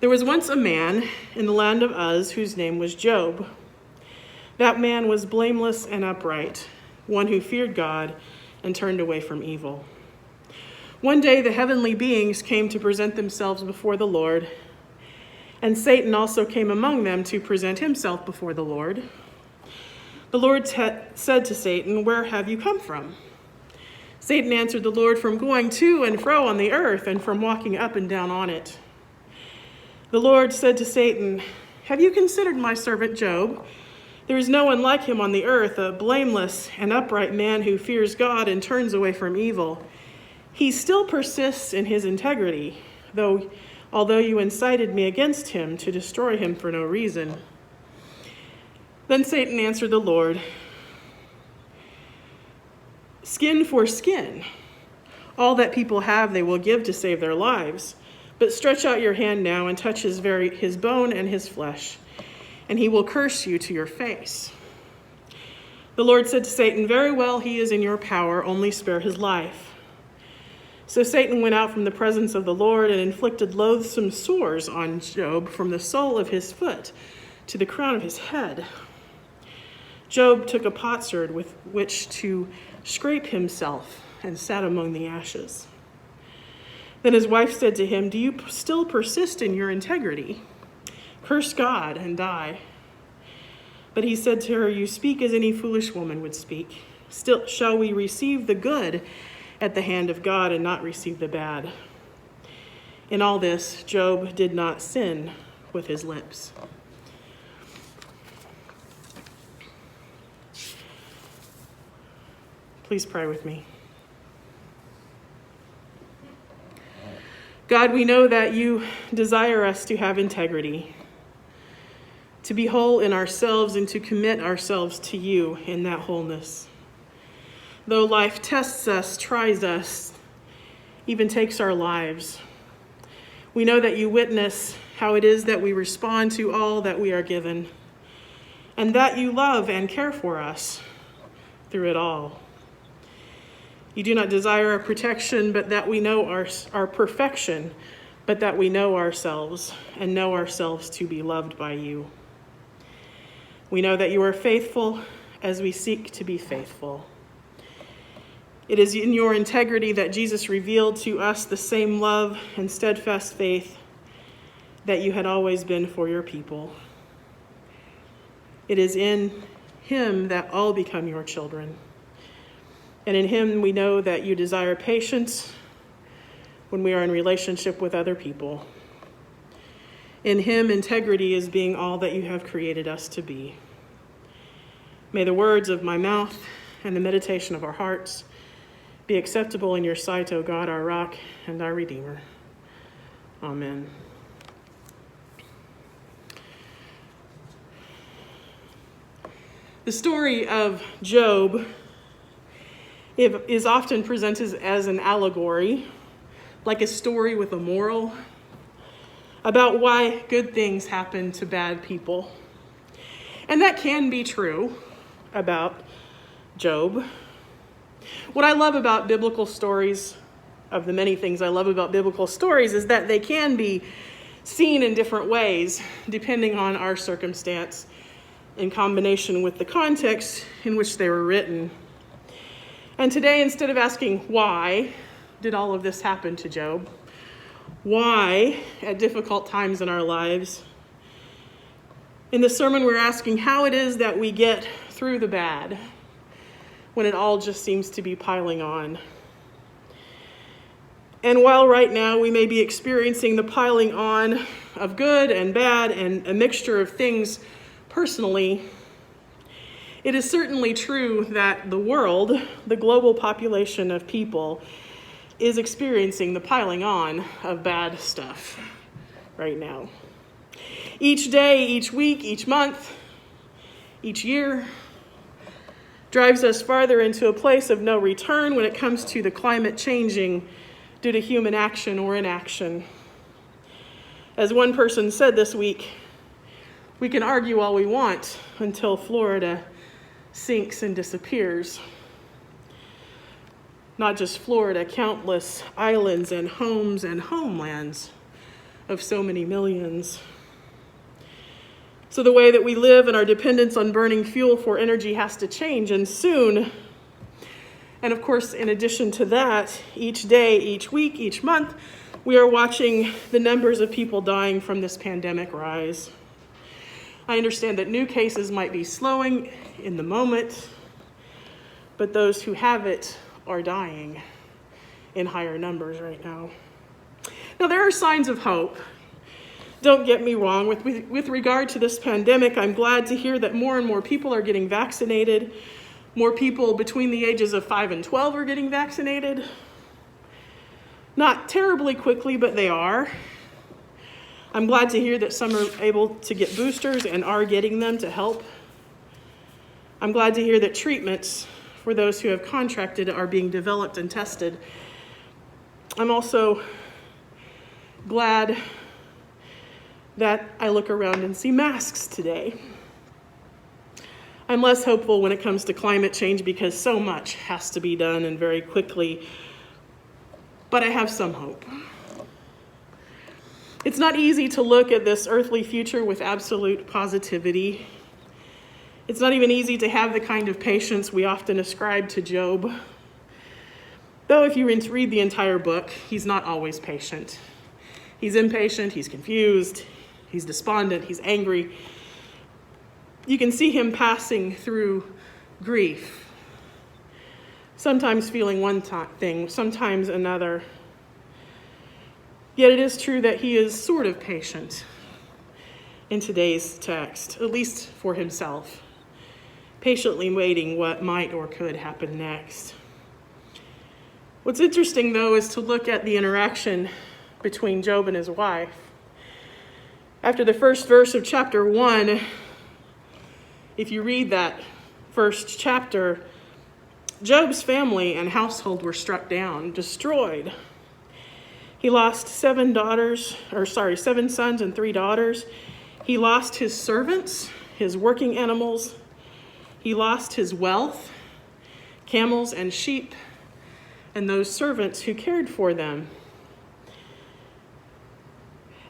There was once a man in the land of Uz whose name was Job. That man was blameless and upright, one who feared God and turned away from evil. One day the heavenly beings came to present themselves before the Lord, and Satan also came among them to present himself before the Lord. The Lord said to Satan, "Where have you come from?" Satan answered the Lord, "From going to and fro on the earth and from walking up and down on it." The Lord said to Satan, "Have you considered my servant Job? There is no one like him on the earth, a blameless and upright man who fears God and turns away from evil. He still persists in his integrity, although you incited me against him to destroy him for no reason." Then Satan answered the Lord, "Skin for skin. All that people have they will give to save their lives. But stretch out your hand now and touch his bone and his flesh, and he will curse you to your face." The Lord said to Satan, "Very well, he is in your power, only spare his life." So Satan went out from the presence of the Lord and inflicted loathsome sores on Job from the sole of his foot to the crown of his head. Job took a potsherd with which to scrape himself and sat among the ashes. Then his wife said to him, "Do you still persist in your integrity? Curse God and die." But he said to her, "You speak as any foolish woman would speak. Still, shall we receive the good at the hand of God and not receive the bad?" In all this, Job did not sin with his lips. Please pray with me. God, we know that you desire us to have integrity, to be whole in ourselves and to commit ourselves to you in that wholeness. Though life tests us, tries us, even takes our lives, we know that you witness how it is that we respond to all that we are given, and that you love and care for us through it all. You do not desire our protection, but that we know our perfection, but that we know ourselves and know ourselves to be loved by you. We know that you are faithful as we seek to be faithful. It is in your integrity that Jesus revealed to us the same love and steadfast faith that you had always been for your people. It is in him that all become your children. And in him we know that you desire patience when we are in relationship with other people. In him, integrity is being all that you have created us to be. May the words of my mouth and the meditation of our hearts be acceptable in your sight, O God, our rock and our Redeemer. Amen. The story of Job is often presented as an allegory, like a story with a moral, about why good things happen to bad people. And that can be true about Job. What I love about biblical stories, of the many things I love about biblical stories, is that they can be seen in different ways, depending on our circumstance, in combination with the context in which they were written. And today, instead of asking why did all of this happen to Job, why at difficult times in our lives, in the sermon we're asking how it is that we get through the bad when it all just seems to be piling on. And while right now we may be experiencing the piling on of good and bad and a mixture of things personally, it is certainly true that the world, the global population of people, is experiencing the piling on of bad stuff right now. Each day, each week, each month, each year drives us farther into a place of no return when it comes to the climate changing due to human action or inaction. As one person said this week, we can argue all we want until Florida sinks and disappears. Not just Florida, countless islands and homes and homelands of so many millions. So the way that we live and our dependence on burning fuel for energy has to change, and soon. And of course, in addition to that, each day, each week, each month, we are watching the numbers of people dying from this pandemic rise. I understand that new cases might be slowing in the moment, but those who have it are dying in higher numbers right now. Now, there are signs of hope. Don't get me wrong, with regard to this pandemic, I'm glad to hear that more and more people are getting vaccinated. More people between the ages of 5 and 12 are getting vaccinated. Not terribly quickly, but they are. I'm glad to hear that some are able to get boosters and are getting them to help. I'm glad to hear that treatments for those who have contracted are being developed and tested. I'm also glad that I look around and see masks today. I'm less hopeful when it comes to climate change because so much has to be done and very quickly, but I have some hope. It's not easy to look at this earthly future with absolute positivity. It's not even easy to have the kind of patience we often ascribe to Job. Though if you read the entire book, he's not always patient. He's impatient, he's confused, he's despondent, he's angry. You can see him passing through grief, sometimes feeling one thing, sometimes another. Yet it is true that he is sort of patient in today's text, at least for himself, patiently waiting what might or could happen next. What's interesting, though, is to look at the interaction between Job and his wife. After the first verse of chapter 1, if you read that first chapter, Job's family and household were struck down, destroyed. He lost 7 sons and 3 daughters. He lost his servants, his working animals. He lost his wealth, camels and sheep, and those servants who cared for them.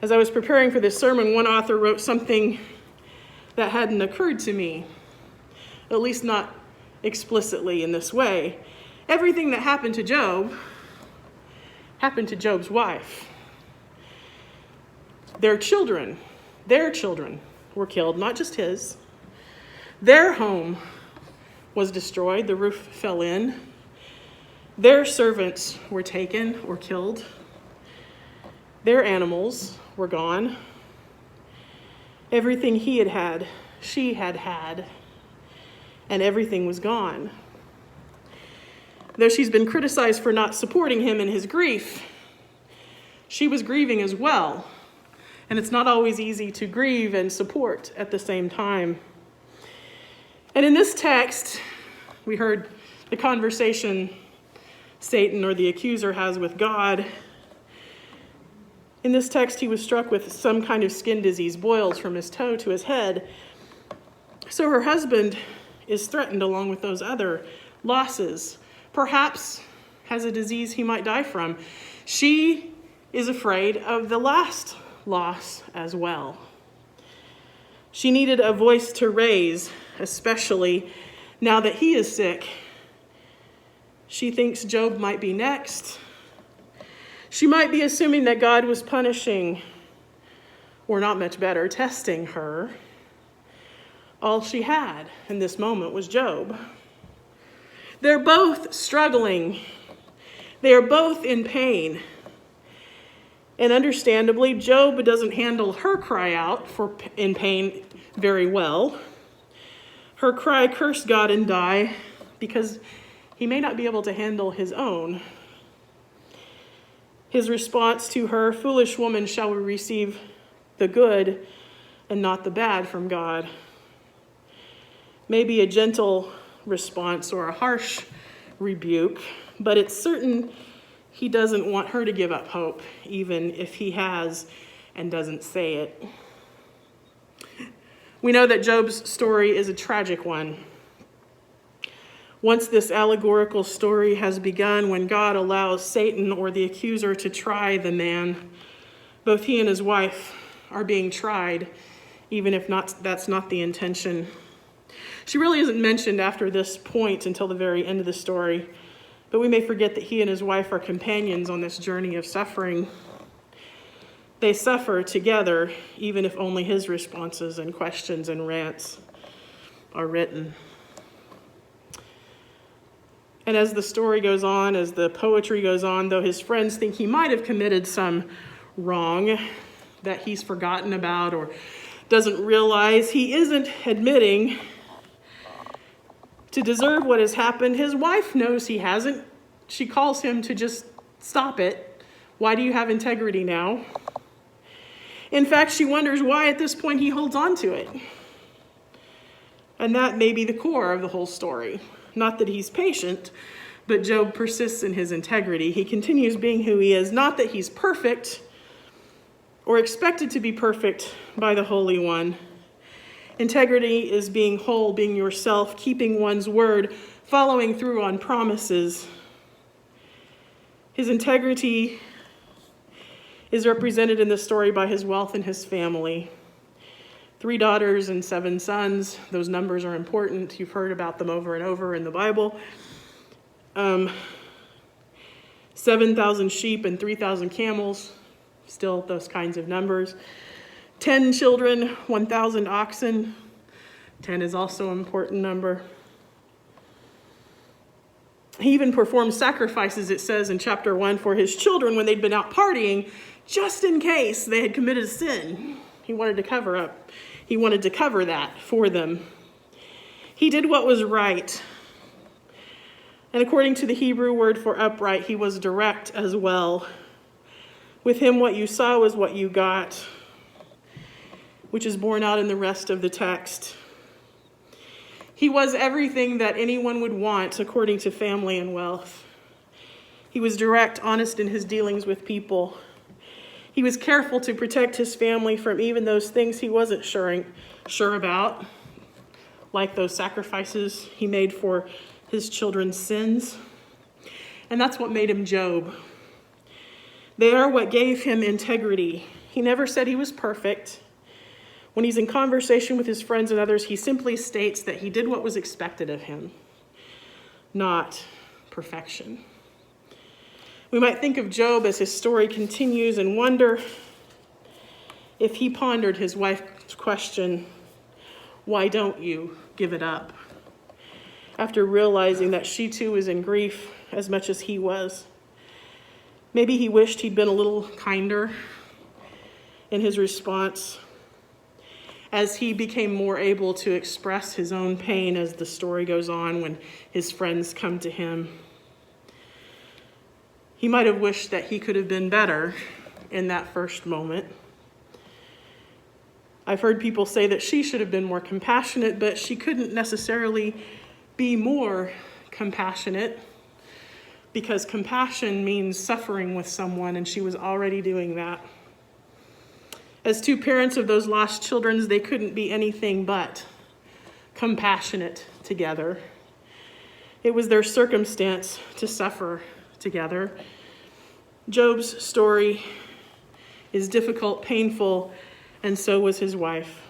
As I was preparing for this sermon, one author wrote something that hadn't occurred to me, at least not explicitly in this way. Everything that happened to Job happened to Job's wife. Their children were killed, not just his. Their home was destroyed, the roof fell in. Their servants were taken or killed. Their animals were gone. Everything he had had, she had had, and everything was gone. Though she's been criticized for not supporting him in his grief, she was grieving as well. And it's not always easy to grieve and support at the same time. And in this text, we heard the conversation Satan or the accuser has with God. In this text, he was struck with some kind of skin disease, boils from his toe to his head. So her husband is threatened along with those other losses. Perhaps has a disease he might die from. She is afraid of the last loss as well. She needed a voice to raise, especially now that he is sick. She thinks Job might be next. She might be assuming that God was punishing, or not much better, testing her. All she had in this moment was Job. They're both struggling. They are both in pain. And understandably, Job doesn't handle her cry out in pain very well. Her cry, curse God and die, because he may not be able to handle his own. His response to her, foolish woman, shall we receive the good and not the bad from God? Maybe a gentle response or a harsh rebuke, but it's certain he doesn't want her to give up hope, even if he has and doesn't say it. We know that Job's story is a tragic one. Once this allegorical story has begun, when God allows Satan or the accuser to try the man, Both he and his wife are being tried, even if that's not the intention. She really isn't mentioned after this point until the very end of the story, but we may forget that he and his wife are companions on this journey of suffering. They suffer together, even if only his responses and questions and rants are written. And as the story goes on, as the poetry goes on, though his friends think he might have committed some wrong that he's forgotten about or doesn't realize, he isn't admitting to deserve what has happened. His wife knows he hasn't. She calls him to just stop it. Why do you have integrity now? In fact, she wonders why at this point he holds on to it. And that may be the core of the whole story. Not that he's patient, but Job persists in his integrity. He continues being who he is. Not that he's perfect or expected to be perfect by the Holy One. Integrity is being whole, being yourself, keeping one's word, following through on promises. His integrity is represented in the story by his wealth and his family. 3 daughters and 7 sons. Those numbers are important. You've heard about them over and over in the Bible. 7,000 sheep and 3,000 camels. Still those kinds of numbers. 10 children, 1,000 oxen. 10 is also an important number. He even performed sacrifices, it says in chapter 1, for his children when they'd been out partying, just in case they had committed a sin. He wanted to cover up. He wanted to cover that for them. He did what was right. And according to the Hebrew word for upright, he was direct as well. With him, what you saw was what you got, which is borne out in the rest of the text. He was everything that anyone would want according to family and wealth. He was direct, honest in his dealings with people. He was careful to protect his family from even those things he wasn't sure about, like those sacrifices he made for his children's sins. And that's what made him Job. They are what gave him integrity. He never said he was perfect. When he's in conversation with his friends and others, he simply states that he did what was expected of him, not perfection. We might think of Job as his story continues and wonder if he pondered his wife's question, why don't you give it up? After realizing that she too was in grief as much as he was. Maybe he wished he'd been a little kinder in his response as he became more able to express his own pain as the story goes on when his friends come to him. He might have wished that he could have been better in that first moment. I've heard people say that she should have been more compassionate, but she couldn't necessarily be more compassionate because compassion means suffering with someone, and she was already doing that. As 2 parents of those lost children, they couldn't be anything but compassionate together. It was their circumstance to suffer together. Job's story is difficult, painful, and so was his wife.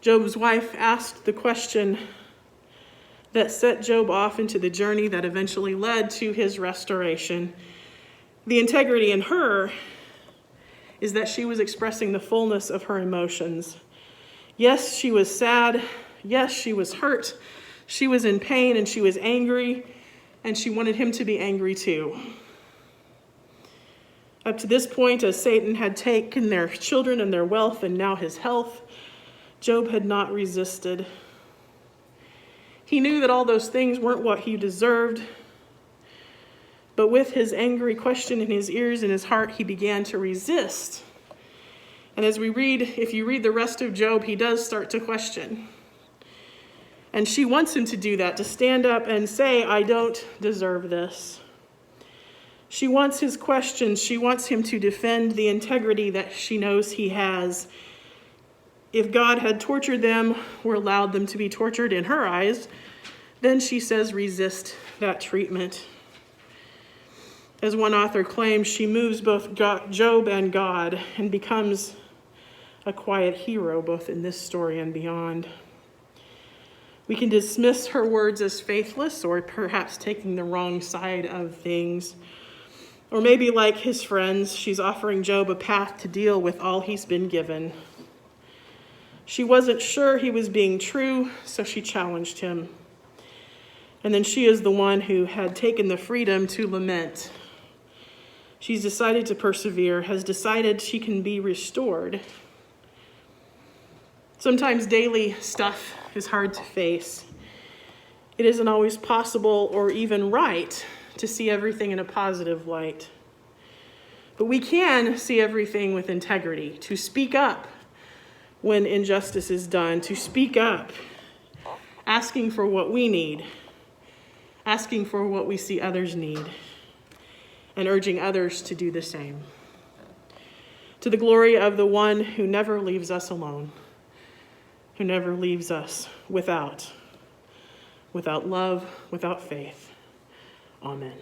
Job's wife asked the question that set Job off into the journey that eventually led to his restoration. The integrity in her is that she was expressing the fullness of her emotions. Yes, she was sad. Yes, she was hurt. She was in pain and she was angry, and she wanted him to be angry too. Up to this point, as Satan had taken their children and their wealth and now his health, Job had not resisted. He knew that all those things weren't what he deserved, but with his angry question in his ears and his heart, he began to resist. And as if you read the rest of Job, he does start to question. And she wants him to do that, to stand up and say, I don't deserve this. She wants his questions. She wants him to defend the integrity that she knows he has. If God had tortured them or allowed them to be tortured in her eyes, then she says resist that treatment. As one author claims, she moves both Job and God and becomes a quiet hero both in this story and beyond. We can dismiss her words as faithless or perhaps taking the wrong side of things. Or maybe like his friends, she's offering Job a path to deal with all he's been given. She wasn't sure he was being true, so she challenged him. And then she is the one who had taken the freedom to lament. She's decided to persevere, has decided she can be restored. Sometimes daily stuff is hard to face. It isn't always possible or even right to see everything in a positive light. But we can see everything with integrity, to speak up when injustice is done, to speak up, asking for what we need, asking for what we see others need, and urging others to do the same. To the glory of the one who never leaves us alone, who never leaves us without love, without faith. Amen.